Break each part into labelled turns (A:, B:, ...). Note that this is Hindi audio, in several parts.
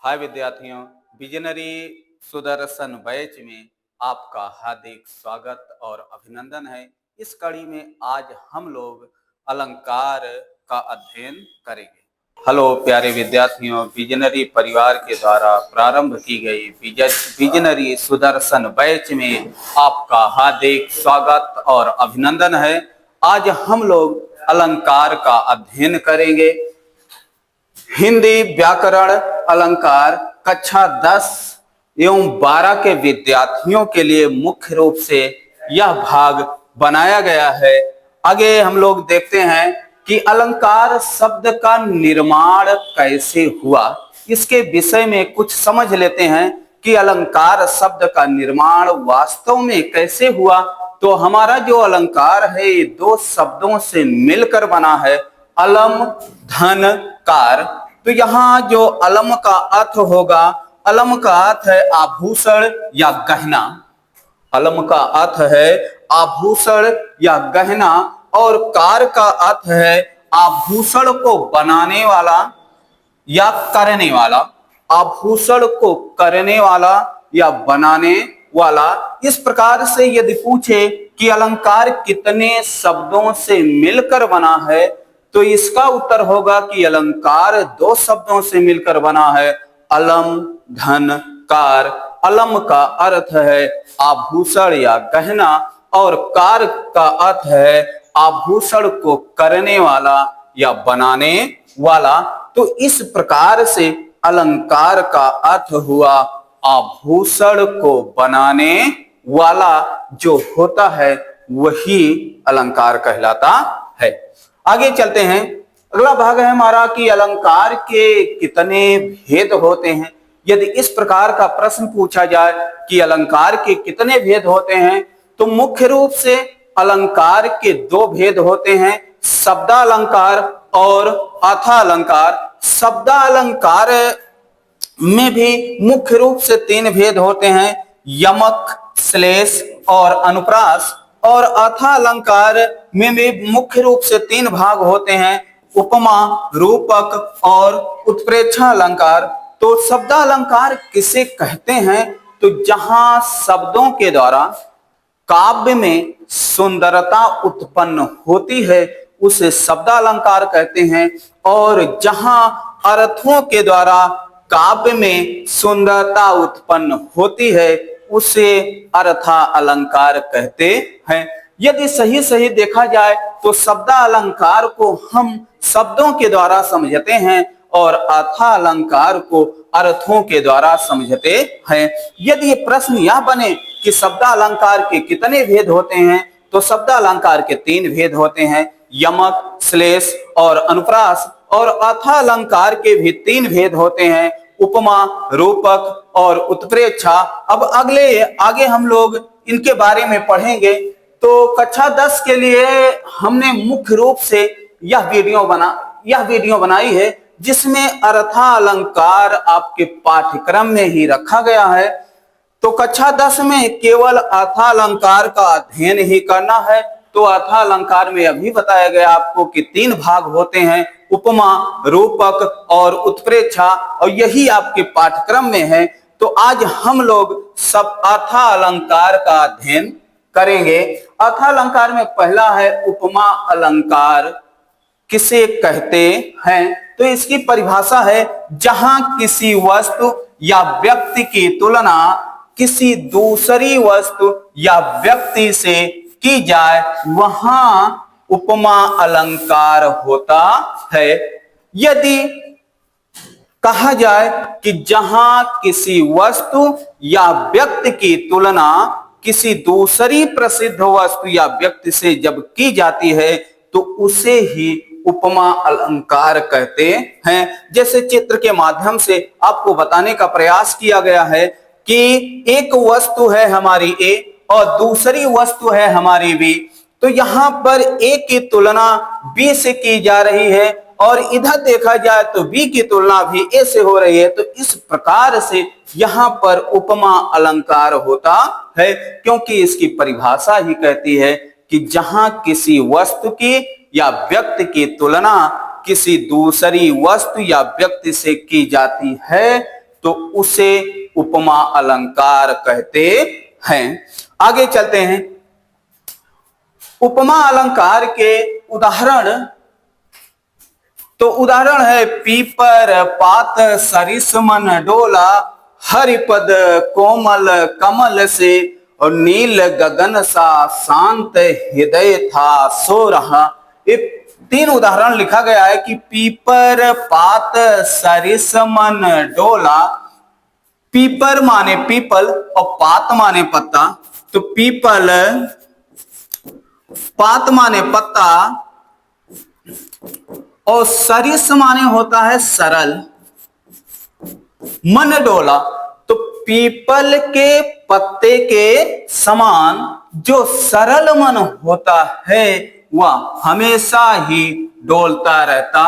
A: हाय विद्यार्थियों, विजनरी सुदर्शन बैच में आपका हार्दिक स्वागत और अभिनंदन है। इस कड़ी में आज हम लोग अलंकार का अध्ययन करेंगे। हेलो प्यारे विद्यार्थियों, विजनरी परिवार के द्वारा प्रारंभ की गई विजनरी सुदर्शन बैच में आपका हार्दिक स्वागत और अभिनंदन है। आज हम लोग अलंकार का अध्ययन करेंगे। हिंदी व्याकरण अलंकार कक्षा 10 एवं 12 के विद्यार्थियों के लिए मुख्य रूप से यह भाग बनाया गया है। आगे हम लोग देखते हैं कि अलंकार शब्द का निर्माण कैसे हुआ। इसके विषय में कुछ समझ लेते हैं कि अलंकार शब्द का निर्माण वास्तव में कैसे हुआ। तो हमारा जो अलंकार है ये दो शब्दों से मिलकर बना है, अलम धन कार। तो यहाँ जो अलम का अर्थ होगा, अलम का अर्थ है आभूषण या गहना। अलम का अर्थ है आभूषण या गहना और कार का अर्थ है आभूषण को बनाने वाला या करने वाला। आभूषण को करने वाला या बनाने वाला। इस प्रकार से यदि पूछे कि अलंकार कितने शब्दों से मिलकर बना है, तो इसका उत्तर होगा कि अलंकार दो शब्दों से मिलकर बना है, अलम धन कार। अलम का अर्थ है आभूषण या गहना और कार का अर्थ है आभूषण को करने वाला या बनाने वाला। तो इस प्रकार से अलंकार का अर्थ हुआ आभूषण को बनाने वाला जो होता है वही अलंकार कहलाता है। आगे चलते हैं। अगला भाग है हमारा कि अलंकार के कितने भेद होते हैं। यदि इस प्रकार का प्रश्न पूछा जाए कि अलंकार के कितने भेद होते हैं, तो मुख्य रूप से अलंकार के दो भेद होते हैं, शब्दालंकार और अर्थालंकार। शब्दालंकार में भी मुख्य रूप से तीन भेद होते हैं, यमक, श्लेष और अनुप्रास। और अर्थालंकार में भी मुख्य रूप से तीन भाग होते हैं, उपमा, रूपक और उत्प्रेक्षा अलंकार। तो शब्दालंकार किसे कहते हैं? तो जहां शब्दों के द्वारा काव्य में सुंदरता उत्पन्न होती है उसे शब्दालंकार कहते हैं, और जहां अर्थों के द्वारा काव्य में सुंदरता उत्पन्न होती है उसे अर्था अलंकार कहते हैं। यदि सही सही देखा जाए तो शब्दालंकार को हम शब्दों के द्वारा समझते हैं और अर्था अलंकार को अर्थों के द्वारा समझते हैं। यदि ये प्रश्न यह बने कि शब्दालंकार के कितने भेद होते हैं, तो शब्दालंकार के तीन भेद होते हैं, यमक, श्लेष और अनुप्रास। और अर्थालंकार के भी तीन भेद होते हैं, उपमा, रूपक और उत्प्रेक्षा। अब आगे हम लोग इनके बारे में पढ़ेंगे। तो कक्षा 10 के लिए हमने मुख्य रूप से यह वीडियो बनाई है जिसमें अर्थालंकार आपके पाठ्यक्रम में ही रखा गया है। तो कक्षा 10 में केवल अर्थालंकार का अध्ययन ही करना है। तो अर्थालंकार में अभी बताया गया आपको कि तीन भाग होते हैं, उपमा, रूपक और उत्प्रेक्षा, और यही आपके पाठ्यक्रम में है। तो आज हम लोग सब अर्थालंकार का अध्ययन करेंगे। अर्थालंकार में पहला है उपमा अलंकार। किसे कहते हैं? तो इसकी परिभाषा है, जहां किसी वस्तु या व्यक्ति की तुलना किसी दूसरी वस्तु या व्यक्ति से की जाए वहां उपमा अलंकार होता है। यदि कहा जाए कि जहां किसी वस्तु या व्यक्ति की तुलना किसी दूसरी प्रसिद्ध वस्तु या व्यक्ति से जब की जाती है तो उसे ही उपमा अलंकार कहते हैं। जैसे चित्र के माध्यम से आपको बताने का प्रयास किया गया है कि एक वस्तु है हमारी ए और दूसरी वस्तु है हमारी बी। तो यहाँ पर ए की तुलना बी से की जा रही है और इधर देखा जाए तो बी की तुलना भी ए से हो रही है। तो इस प्रकार से यहाँ पर उपमा अलंकार होता है, क्योंकि इसकी परिभाषा ही कहती है कि जहां किसी वस्तु की या व्यक्ति की तुलना किसी दूसरी वस्तु या व्यक्ति से की जाती है तो उसे उपमा अलंकार कहते हैं। आगे चलते हैं। उपमा अलंकार के उदाहरण, तो उदाहरण है पीपर पात सरिस मन डोला, हरिपद कोमल कमल से, और नील गगन सा शांत हृदय था सो रहा। ये 3 उदाहरण लिखा गया है कि पीपर पात सरिस मन डोला। पीपर माने पीपल और पात माने पत्ता, तो पीपल, पात माने पत्ता, और सरिस माने होता है सरल। मन डोला, तो पीपल के पत्ते के समान जो सरल मन होता है वह हमेशा ही डोलता रहता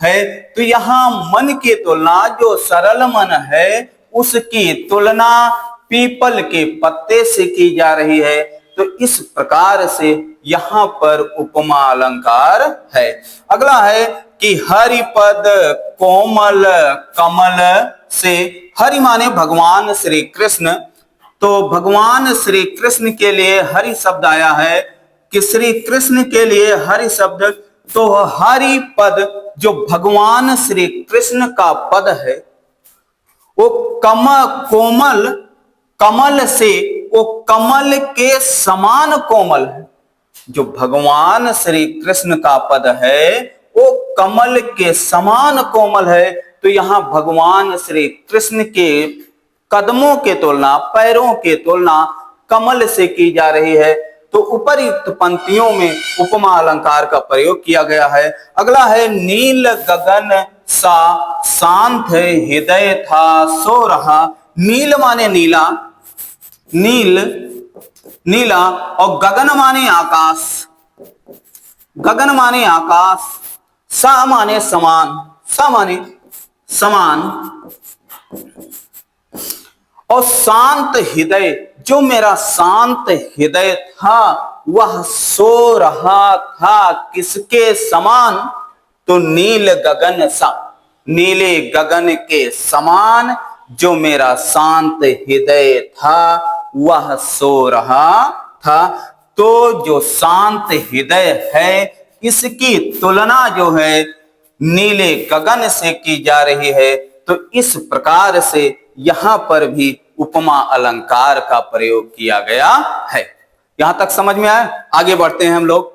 A: है। तो यहां मन की तुलना, जो सरल मन है उसकी तुलना पीपल के पत्ते से की जा रही है। तो इस प्रकार से यहां पर उपमा अलंकार है। अगला है कि हरिपद कोमल कमल से। हरि माने भगवान श्री कृष्ण, तो भगवान श्री कृष्ण के लिए हरि शब्द आया है कि श्री कृष्ण के लिए हरि शब्द, तो हरि पद जो भगवान श्री कृष्ण का पद है वो कोमल, कमल से, वो कमल के समान कोमल है। जो भगवान श्री कृष्ण का पद है वो कमल के समान कोमल है। तो यहां भगवान श्री कृष्ण के कदमों के तुलना, पैरों के तुलना कमल से की जा रही है। तो उपयुक्त पंक्तियों में उपमा अलंकार का प्रयोग किया गया है। अगला है नील गगन सा शांत हृदय था सो रहा। नील माने नीला, नील नीला, और गगन माने आकाश, गगन माने आकाश, सा माने समान, सा माने समान, और शांत हृदय, जो मेरा शांत हृदय था वह सो रहा था किसके समान, तो नील गगन सा, नीले गगन के समान जो मेरा शांत हृदय था वह सो रहा था। तो जो शांत हृदय है इसकी तुलना जो है नीले गगन से की जा रही है। तो इस प्रकार से यहां पर भी उपमा अलंकार का प्रयोग किया गया है। यहां तक समझ में आया? आगे बढ़ते हैं हम लोग।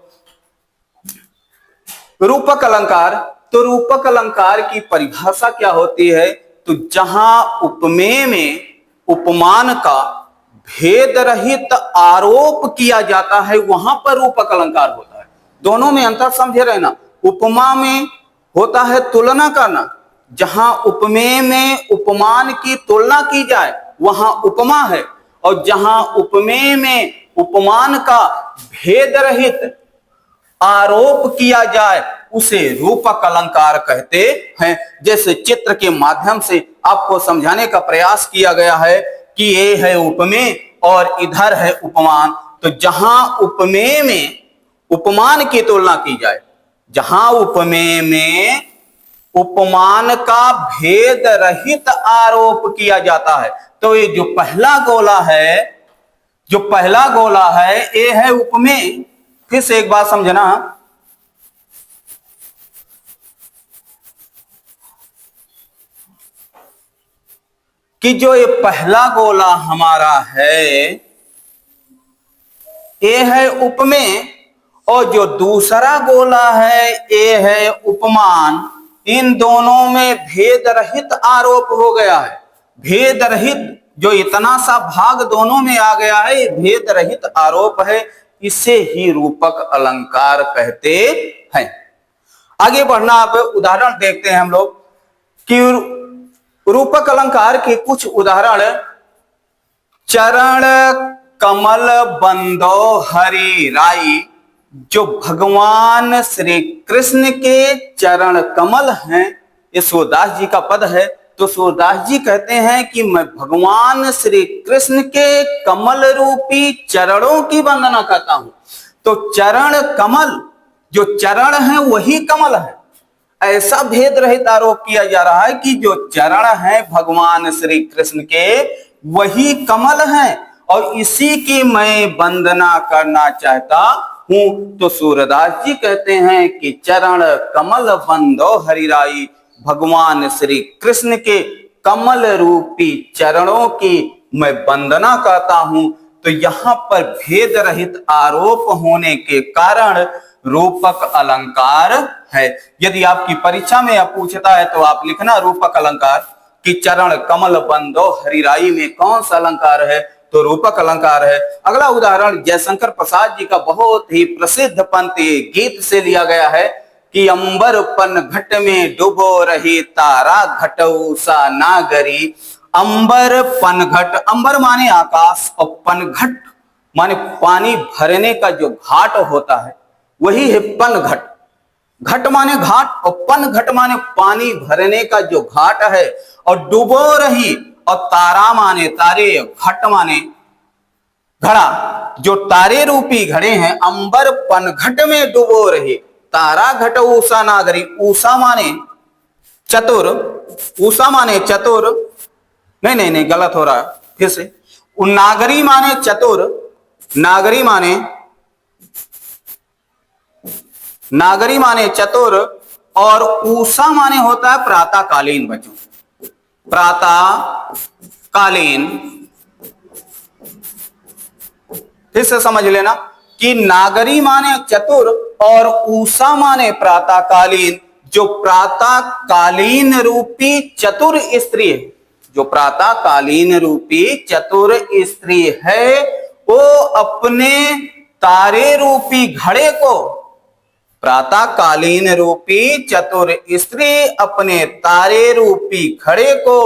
A: रूपक अलंकार, तो रूपक अलंकार की परिभाषा क्या होती है, तो जहां उपमेय में उपमान का भेद रहित आरोप किया जाता है वहां पर रूपक अलंकार होता है। दोनों में अंतर समझे रहना। उपमा में होता है तुलना करना, जहां उपमेय में उपमान की तुलना की जाए वहां उपमा है, और जहां उपमेय में उपमान का भेद रहित आरोप किया जाए उसे रूपक अलंकार कहते हैं। जैसे चित्र के माध्यम से आपको समझाने का प्रयास किया गया है कि ये है उपमेय और इधर है उपमान। तो जहां उपमेय में उपमान की तुलना की जाए, जहां उपमेय में उपमान का भेद रहित आरोप किया जाता है, तो ये जो पहला गोला है, जो पहला गोला है ये है उपमेय। फिर से एक बात समझना कि जो ये पहला गोला हमारा है ये है उपमेय, और जो दूसरा गोला है ये है उपमान। इन दोनों में भेद रहित आरोप हो गया है। भेद रहित, जो इतना सा भाग दोनों में आ गया है ये भेद रहित आरोप है, इसे ही रूपक अलंकार कहते हैं। आगे बढ़ना, अब उदाहरण देखते हैं हम लोग कि रूपक अलंकार के कुछ उदाहरण। चरण कमल बंदो हरि राई, जो भगवान श्री कृष्ण के चरण कमल हैं, ये सूरदास जी का पद है। तो सूरदास जी कहते हैं कि मैं भगवान श्री कृष्ण के कमल रूपी चरणों की वंदना करता हूं। तो चरण कमल, जो चरण है वही कमल है। ऐसा भेद रहित आरोप किया जा रहा है कि जो चरण है भगवान श्री कृष्ण के वही कमल हैं और इसी की मैं वंदना करना चाहता हूं। तो सूरदास जी कहते हैं कि चरण कमल बंदो हरिराई, भगवान श्री कृष्ण के कमल रूपी चरणों की मैं वंदना करता हूं। तो यहां पर भेद रहित आरोप होने के कारण रूपक अलंकार है। यदि आपकी परीक्षा में यह पूछता है तो आप लिखना रूपक अलंकार कि चरण कमल बंदो हरिराई में कौन सा अलंकार है, तो रूपक अलंकार है। अगला उदाहरण जयशंकर प्रसाद जी का बहुत ही प्रसिद्ध पंक्ति गीत से लिया गया है कि अंबर पन घट में डूबो रही तारा घटऊ सा नागरी। अंबर पनघट, अंबर माने आकाश और पनघट माने पानी भरने का जो घाट होता है वही है पनघट। घट माने घाट और पनघट माने पानी भरने का जो घाट है। और डूबो रही और तारा माने तारे, घट माने घड़ा, जो तारे रूपी घड़े हैं अंबर पनघट में डूबो रही तारा घट ऊषा नागरी। ऊषा माने चतुर, ऊषा माने चतुर, नहीं गलत हो रहा है, फिर से। नागरी माने चतुर, नागरी माने चतुर और ऊषा माने होता है प्रातःकालीन। बच्चों प्रातःकालीन, फिर से समझ लेना कि नागरी माने चतुर और ऊषा माने प्रातःकालीन। जो प्रातःकालीन रूपी चतुर स्त्री है, जो प्रातःकालीन रूपी चतुर स्त्री है वो अपने तारे रूपी घड़े को, प्रातःकालीन रूपी चतुर स्त्री अपने तारे रूपी घड़े को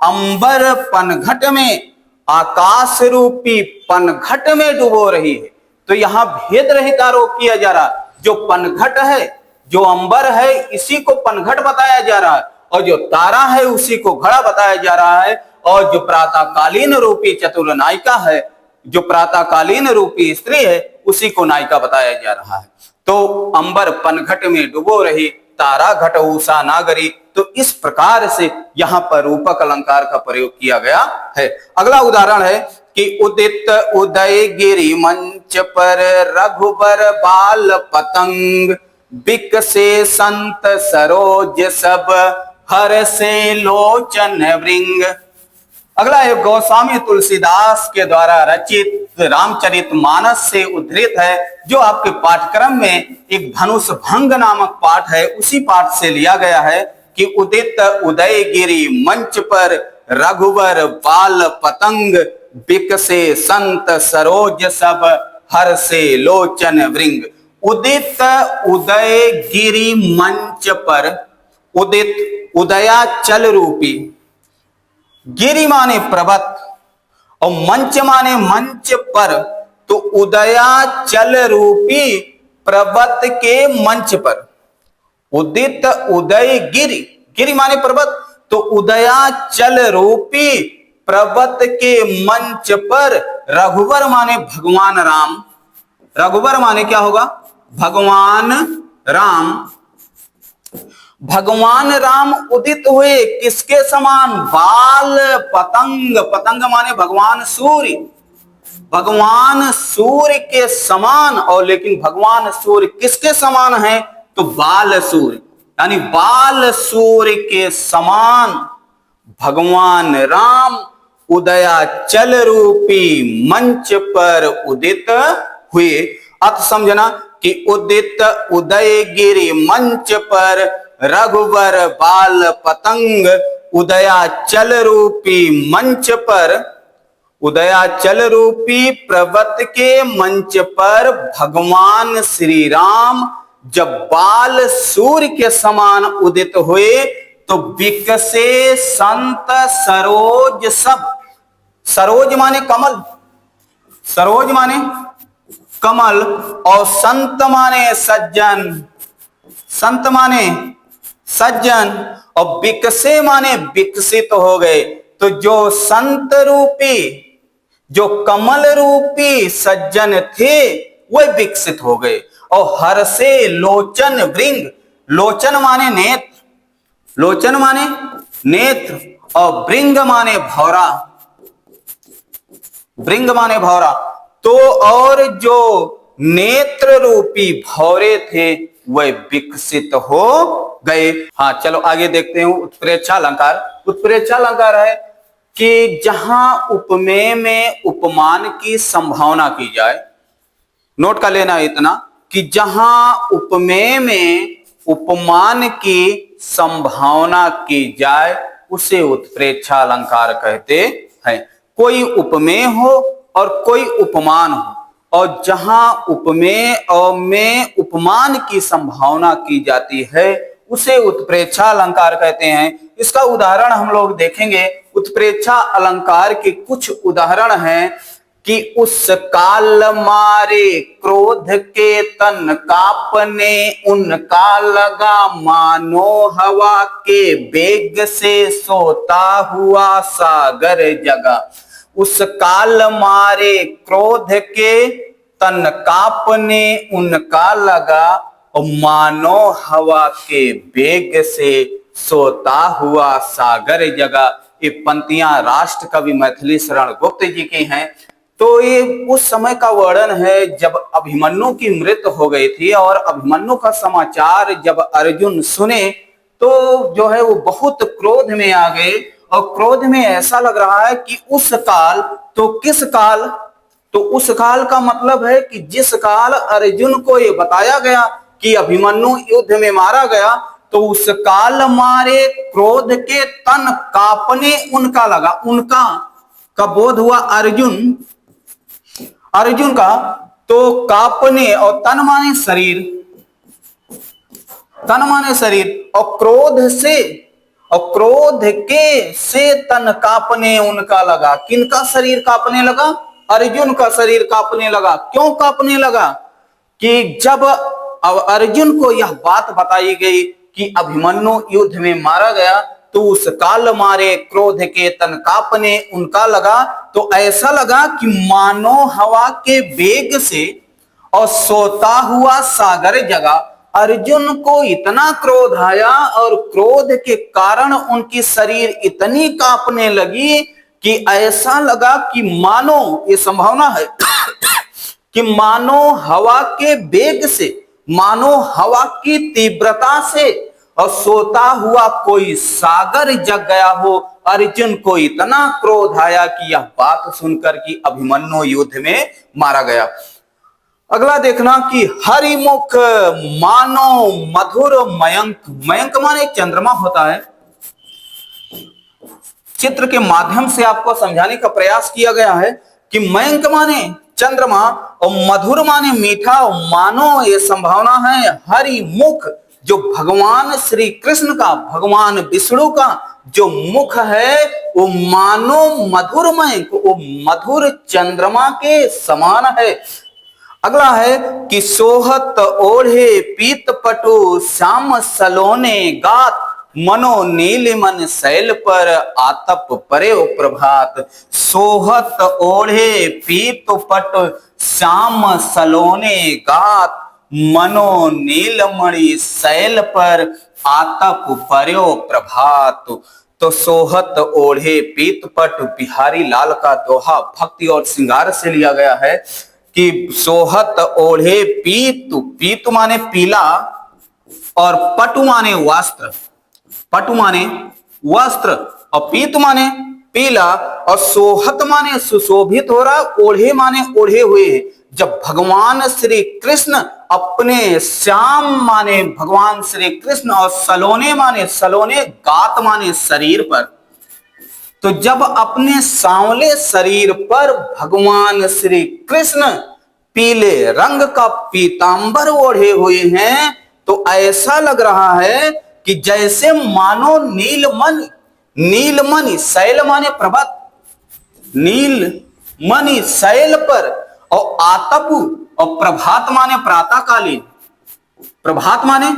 A: अंबर पनघट में, आकाश रूपी पनघट में डुबो रही है। तो यहां भेद रहित आरोप किया जा रहा है। जो पनघट है, जो अंबर है, इसी को पनघट बताया जा रहा है और जो तारा है उसी को घड़ा बताया जा रहा है। और जो प्रातःकालीन रूपी चतुर नायिका है, जो प्रातःकालीन रूपी स्त्री है, उसी को नायिका बताया जा रहा है। तो अंबर पनघट में डुबो रही तारा घट ऊषा नागरी। तो इस प्रकार से यहां पर रूपक अलंकार का प्रयोग किया गया है। अगला उदाहरण है कि उदित उदयगिरि मंच पर रघुबर बाल पतंग, बिकसे संत सरोज सब हर से लोचन वृंग। अगला है गोस्वामी तुलसीदास के द्वारा रचित रामचरितमानस से उद्धृत है, जो आपके पाठ्यक्रम में एक धनुष भंग नामक पाठ है, उसी पाठ से लिया गया है कि उदित उदयगिरि मंच पर रघुवर बाल पतंग, बिकसे संत सरोज सब हर से लोचन वृंग। उदित उदयगिरि मंच पर, उदित उदयाचल रूपी, गिरि माने पर्वत और मंच माने मंच पर, तो उदयाचल रूपी पर्वत के मंच पर, उदित उदय गिरि, गिरि माने पर्वत, तो उदयाचल रूपी पर्वत के मंच पर रघुवर माने भगवान राम, रघुवर माने क्या होगा? भगवान राम। भगवान राम उदित हुए किसके समान? बाल पतंग, पतंग माने भगवान सूर्य, भगवान सूर्य के समान। और लेकिन भगवान सूर्य किसके समान है? तो बाल सूर्य, यानी बाल सूर्य के समान भगवान राम उदयाचल रूपी मंच पर उदित हुए। अर्थ समझना कि उदित उदयगिरि मंच पर रघुवर बाल पतंग, उदयाचल रूपी मंच पर, उदयाचल रूपी पर्वत के मंच पर भगवान श्री राम जब बाल सूर्य के समान उदित हुए तो बिकसे संत सरोज सब, सरोज माने कमल, सरोज माने कमल और संत माने सज्जन, संत माने सज्जन और बिकसे माने विकसित हो गए। तो जो संत रूपी, जो कमल रूपी सज्जन थे वे विकसित हो गए। और हर से लोचन वृंग, लोचन माने नेत्र, लोचन माने नेत्र, और भृंग माने भौरा, भृंग माने भौरा। तो और जो नेत्र रूपी भौरे थे वह विकसित हो गए। हाँ चलो आगे देखते हैं उत्प्रेक्षा अलंकार। उत्प्रेक्षा अलंकार है कि जहां उपमेय में उपमान की संभावना की जाए, नोट कर लेना इतना कि जहां उपमेय में उपमान की संभावना की जाए उसे उत्प्रेक्षा अलंकार कहते हैं। कोई उपमेय हो और कोई उपमान हो, और जहां उपमेय और में उपमान की संभावना की जाती है उसे उत्प्रेक्षा अलंकार कहते हैं। इसका उदाहरण हम लोग देखेंगे। उत्प्रेक्षा अलंकार के कुछ उदाहरण हैं कि उस काल मारे क्रोध के तन कापने, उनका लगा मानो हवा के वेग से सोता हुआ सागर जगा। उस काल मारे क्रोध के तन कापने, उनका लगा और मानो हवा के वेग से सोता हुआ सागर जगा। ये पंक्तियां राष्ट्र कवि मैथिली शरण गुप्त जी की हैं। तो ये उस समय का वर्णन है जब अभिमन्यु की मृत्यु हो गई थी, और अभिमन्यु का समाचार जब अर्जुन सुने तो जो है वो बहुत क्रोध में आ गए। और क्रोध में ऐसा लग रहा है कि उस काल, तो किस काल, तो उस काल का मतलब है कि जिस काल अर्जुन को ये बताया गया कि अभिमन्यु युद्ध में मारा गया, तो उस काल मारे क्रोध के तन कांपने उनका लगा। उनका का बोध हुआ अर्जुन, अर्जुन का, तो कांपने, और तन माने शरीर, तन माने शरीर, और क्रोध से, और क्रोध के से तन कांपने उनका लगा। किनका शरीर कांपने लगा? अर्जुन का शरीर कांपने लगा। क्यों कांपने लगा? कि जब अर्जुन को यह बात बताई गई कि अभिमन्यु युद्ध में मारा गया, तो उस काल मारे क्रोध के तन कांपने उनका लगा। तो ऐसा लगा कि मानो हवा के वेग से और सोता हुआ सागर जगा। अर्जुन को इतना क्रोध आया और क्रोध के कारण उनकी शरीर इतनी कांपने लगी कि ऐसा लगा कि मानो, ये संभावना है कि मानो हवा के वेग से, मानो हवा की तीव्रता से और सोता हुआ कोई सागर जग गया हो। अर्जुन को इतना क्रोध आया कि यह बात सुनकर कि अभिमन्यु युद्ध में मारा गया। अगला देखना कि हरिमुख मानो मधुर मयंक। मयंक माने चंद्रमा होता है। चित्र के माध्यम से आपको समझाने का प्रयास किया गया है कि मयंक माने चंद्रमा और मधुर माने मीठा। और मानो ये संभावना है हरिमुख, जो भगवान श्री कृष्ण का, भगवान विष्णु का जो मुख है वो मानो मधुरमय, वो मधुर चंद्रमा के समान है। अगला है कि सोहत ओढ़े पीत पटु श्याम सलोने गात, मनो नील मन शैल पर आतप परे प्रभात। सोहत ओढ़े पीत पट श्याम सलोने गात, मनो नीलमणि शैल पर आतप पर्यो प्रभात। तो सोहत ओढ़े पीतपट बिहारी लाल का दोहा भक्ति और श्रृंगार से लिया गया है कि सोहत ओढ़े पीत, पीत माने पीला और पटु माने वस्त्र, पटु माने वस्त्र और पीत माने पीला, और सोहत माने सुशोभित हो रहा, ओढ़े माने ओढ़े हुए। जब भगवान श्री कृष्ण अपने श्याम माने भगवान श्री कृष्ण और सलोने माने, सलोने गात माने शरीर पर, तो जब अपने सांवले शरीर पर भगवान श्री कृष्ण पीले रंग का पीतांबर ओढ़े हुए हैं, तो ऐसा लग रहा है कि जैसे मानो नीलमणि, नीलमणि शैल माने प्रभात, नीलमणि शैल पर, और आतप और प्रभात माने प्रातःकालीन, प्रभात माने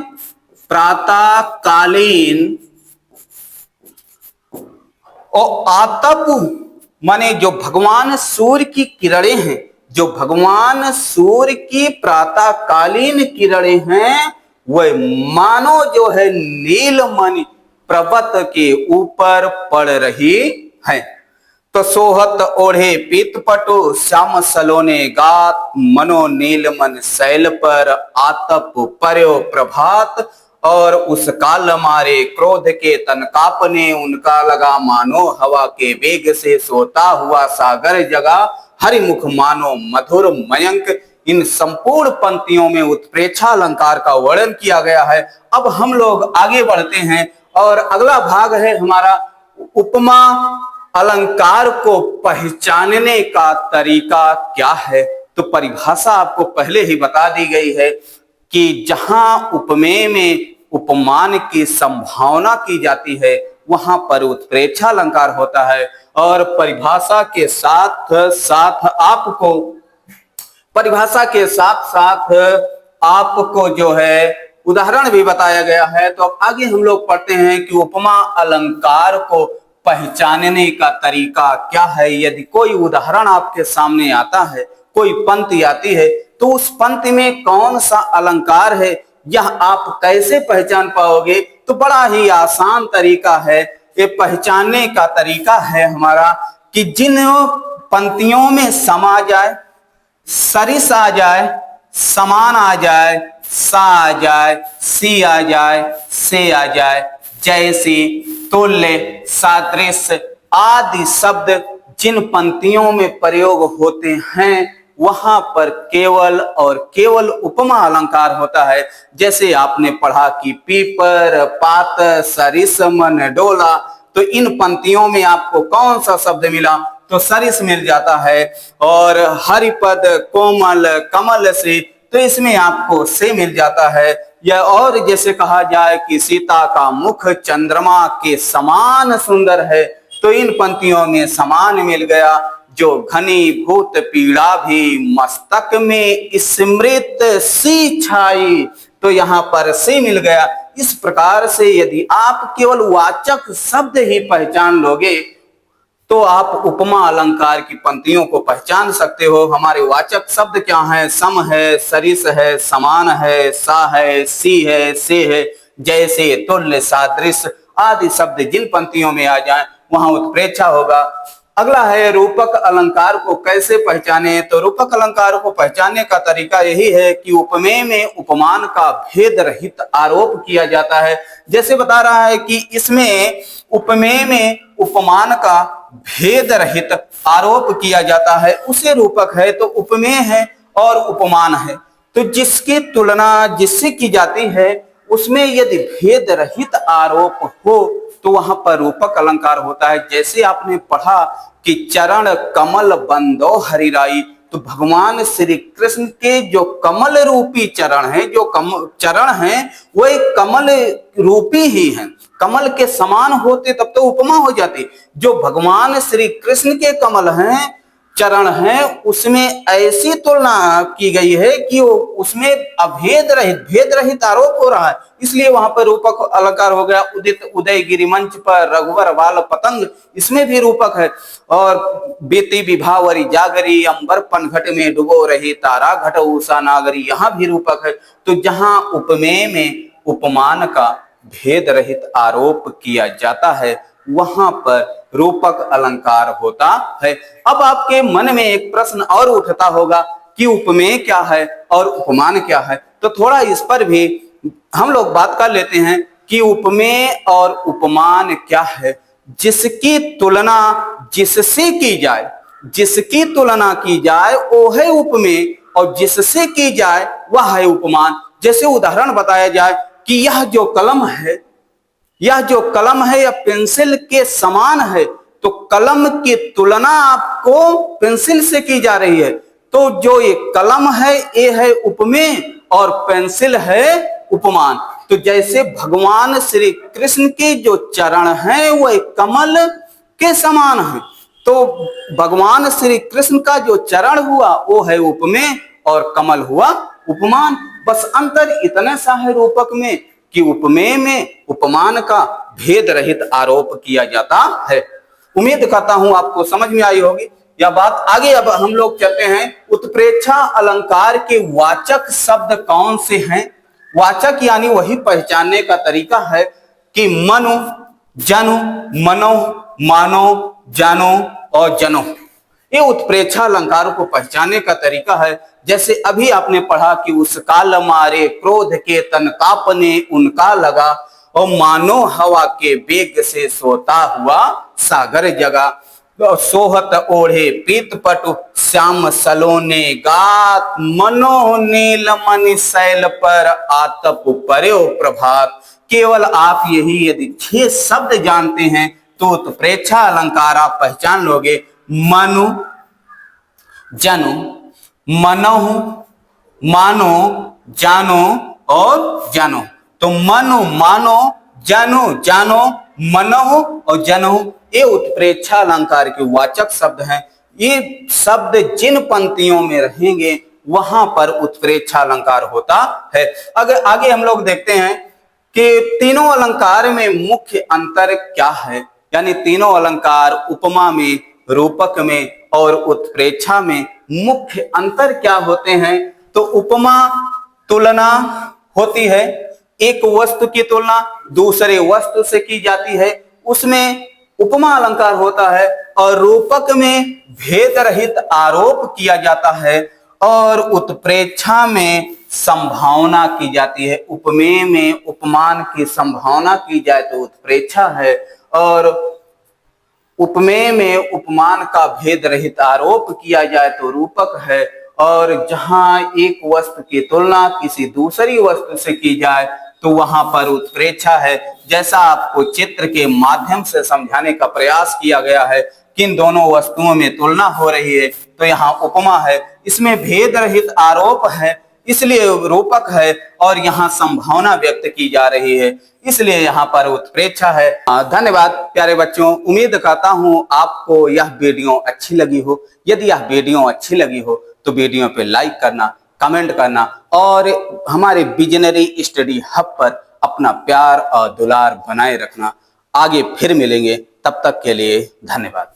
A: प्रातःकालीन, और आतप माने जो भगवान सूर्य की किरणें हैं, जो भगवान सूर्य की प्रातःकालीन किरणें हैं वह मानो जो है नीलमणि पर्वत के ऊपर पड़ रही है। तो सोहत ओढ़े पीत पटु श्याम सलोने गात, मनो नीलमन शैल पर आतप पर्यो प्रभात। और उस काल मारे क्रोध के तन कापने, उनका लगा मानो हवा के वेग से सोता हुआ सागर जगा। हरिमुख मानो मधुर मयंक। इन संपूर्ण पंक्तियों में उत्प्रेक्षा अलंकार का वर्णन किया गया है। अब हम लोग आगे बढ़ते हैं और अगला भाग है हमारा उपमा अलंकार को पहचानने का तरीका क्या है। तो परिभाषा आपको पहले ही बता दी गई है कि जहां उपमेय में उपमान की संभावना की जाती है वहां पर उत्प्रेक्षा अलंकार होता है। और परिभाषा के साथ साथ आपको जो है उदाहरण भी बताया गया है। तो अब आगे हम लोग पढ़ते हैं कि उपमा अलंकार को पहचानने का तरीका क्या है। यदि कोई उदाहरण आपके सामने आता है, कोई पंक्ति आती है, तो उस पंक्ति में कौन सा अलंकार है यह आप कैसे पहचान पाओगे। तो बड़ा ही आसान तरीका है, ये पहचानने का तरीका है हमारा कि जिन पंक्तियों में सम आ जाए, सरिस आ जाए, समान आ जाए, सा आ जाए, सी आ जाए, से आ जाए, जैसे, तुल्य, सादृश्य आदि शब्द जिन पंक्तियों में प्रयोग होते हैं वहां पर केवल और केवल उपमा अलंकार होता है। जैसे आपने पढ़ा कि पीपर, पात, सरिस, मन डोला, तो इन पंक्तियों में आपको कौन सा शब्द मिला, तो सरिस मिल जाता है। और हरिपद, कोमल, कमल से, तो इसमें आपको से मिल जाता है। या और जैसे कहा जाए कि सीता का मुख चंद्रमा के समान सुंदर है, तो इन पंक्तियों में समान मिल गया। जो घनी भूत पीड़ा भी मस्तक में स्मृत सी छाई, तो यहाँ पर से मिल गया। इस प्रकार से यदि आप केवल वाचक शब्द ही पहचान लोगे तो आप उपमा अलंकार की पंक्तियों को पहचान सकते हो। हमारे वाचक शब्द क्या हैं? सम है, सरिस है, समान है, सा है, सी है, से है, जैसे, तुल्य, सादृश्य आदि शब्द जिन पंक्तियों में आ जाएं वहां उत्प्रेक्षा होगा। अगला है रूपक अलंकार को कैसे पहचाने। तो रूपक अलंकार को पहचानने का तरीका यही है कि उपमेय में उपमान का भेद रहित आरोप किया जाता है। जैसे बता रहा है कि इसमें उपमेय में उपमान का भेद रहित आरोप किया जाता है, उसे रूपक है। तो उपमेय है और उपमान है, तो जिसकी तुलना जिससे की जाती है उसमें यदि भेद रहित आरोप हो तो वहां पर रूपक अलंकार होता है। जैसे आपने पढ़ा कि चरण कमल बंदो हरिराई, तो भगवान श्री कृष्ण के जो कमल रूपी चरण हैं, जो चरण हैं वो एक कमल रूपी ही हैं, कमल के समान होते तब तो उपमा हो जाती। जो भगवान श्री कृष्ण के कमल हैं, चरण हैं, उसमें ऐसी तुलना की गई है कि उसमें अभेद रहित, भेद रहित आरोप हो रहा है, इसलिए वहां पर रूपक अलंकार हो गया। उदित उदय गिरिमंच पर रघुवर वाल पतंग, इसमें भी रूपक है। और बेती विभावरी जागरी, अंबर पनघट में डुबो रही तारा, घट उषा नागरी, यहाँ भी रूपक है। तो जहां उपमेय में उपमान का भेद रहित आरोप किया जाता है वहां पर रूपक अलंकार होता है। अब आपके मन में एक प्रश्न और उठता होगा कि उपमेय क्या है और उपमान क्या है। तो थोड़ा इस पर भी हम लोग बात कर लेते हैं कि उपमेय और उपमान क्या है। जिसकी तुलना जिससे की जाए, जिसकी तुलना की जाए वो है उपमेय, और जिससे की जाए वह है उपमान। जैसे उदाहरण बताया जाए कि यह जो कलम है, यह जो कलम है यह पेंसिल के समान है, तो कलम की तुलना आपको पेंसिल से की जा रही है। तो जो ये कलम है ये है उपमेय और पेंसिल है उपमान। तो जैसे भगवान श्री कृष्ण के जो चरण हैं वह कमल के समान है, तो भगवान श्री कृष्ण का जो चरण हुआ वो है उपमेय और कमल हुआ उपमान। बस अंतर इतना सा है रूपक में कि उपमेय में उपमान का भेद रहित आरोप किया जाता है। उम्मीद करता हूं आपको समझ में आई होगी यह बात। आगे अब हम लोग चलते हैं, उत्प्रेक्षा अलंकार के वाचक शब्द कौन से हैं वाचक यानी वही पहचानने का तरीका है कि मनु, जनु, मनो, मानो, जानो और जनो, ये उत्प्रेक्षा अलंकारों को पहचानने का तरीका है। जैसे अभी आपने पढ़ा कि उस काल मारे क्रोध के तन कांपने उनका लगा, और मानो हवा के वेग से सोता हुआ सागर जगा, सोहत ओढ़े पीत पटु श्याम सलोने गात, मनो नील मणि शैल पर आतप पर्यो प्रभात। केवल आप यही यदि 6 शब्द जानते हैं तो उत्प्रेक्षा अलंकार आप पहचान लोगे। मनु, जनु, मनहु, मानो, जानो और जानो। तो मनु, मानो, जनु, जानो, मनहु और जनहु, ये उत्प्रेक्षा अलंकार के वाचक शब्द हैं। ये शब्द जिन पंक्तियों में रहेंगे वहां पर उत्प्रेक्षा अलंकार होता है। अगर आगे हम लोग देखते हैं कि तीनों अलंकार में मुख्य अंतर क्या है, यानी तीनों अलंकार उपमा में, रूपक में और उत्प्रेक्षा में मुख्य अंतर क्या होते हैं। तो उपमा तुलना होती है, एक वस्तु की तुलना दूसरे वस्तु से की जाती है, उसमें उपमा अलंकार होता है। और रूपक में भेद रहित आरोप किया जाता है, और उत्प्रेक्षा में संभावना की जाती है। उपमेय में उपमान की संभावना की जाए तो उत्प्रेक्षा है, और उपमेय में उपमान का भेद रहित आरोप किया जाए तो रूपक है। और जहां एक वस्तु की तुलना किसी दूसरी वस्तु से की जाए तो वहां पर उत्प्रेक्षा है। जैसा आपको चित्र के माध्यम से समझाने का प्रयास किया गया है कि इन दोनों वस्तुओं में तुलना हो रही है, तो यहाँ उपमा है, इसमें भेद रहित आरोप है इसलिए रूपक है, और यहाँ संभावना व्यक्त की जा रही है इसलिए यहाँ पर उत्प्रेक्षा है। धन्यवाद प्यारे बच्चों, उम्मीद करता हूँ आपको यह वीडियो अच्छी लगी हो। यदि यह वीडियो अच्छी लगी हो तो वीडियो पे लाइक करना, कमेंट करना और हमारे विजनरी स्टडी हब पर अपना प्यार और दुलार बनाए रखना। आगे फिर मिलेंगे, तब तक के लिए धन्यवाद।